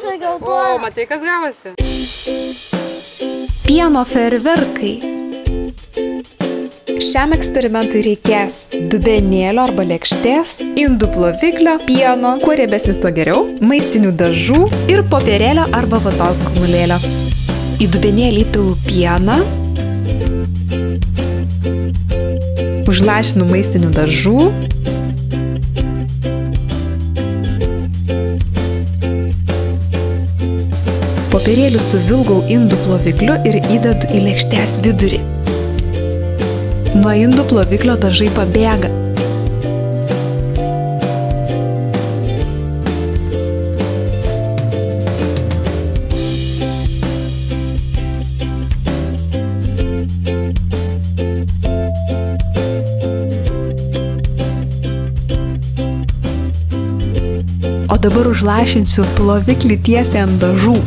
Žaliausia geltona. O, matai, kas gavosi? Pieno fejerverkai. Šiam eksperimentui reikės dubenėlio arba lėkštės, indų ploviklio, pieno, kuo riebesnis tuo geriau, maistinių dažų ir popierėlio arba vatos gumulėlio. Į dubenėlį įpilu pieną, užlašinu maistinių dažų, popierėlį suvilgau indų plovikliu ir įdedu į lėkštės vidurį. Nuo indų ploviklio dažai pabėga. O dabar užlašinsiu ploviklį tiesiai ant dažų.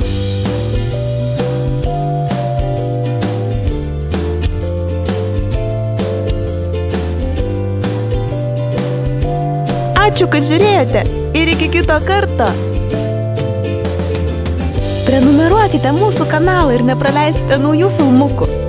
Ačiū, kad žiūrėjote ir iki kito karto. Prenumeruokite mūsų kanalą ir nepraleisite naujų filmukų.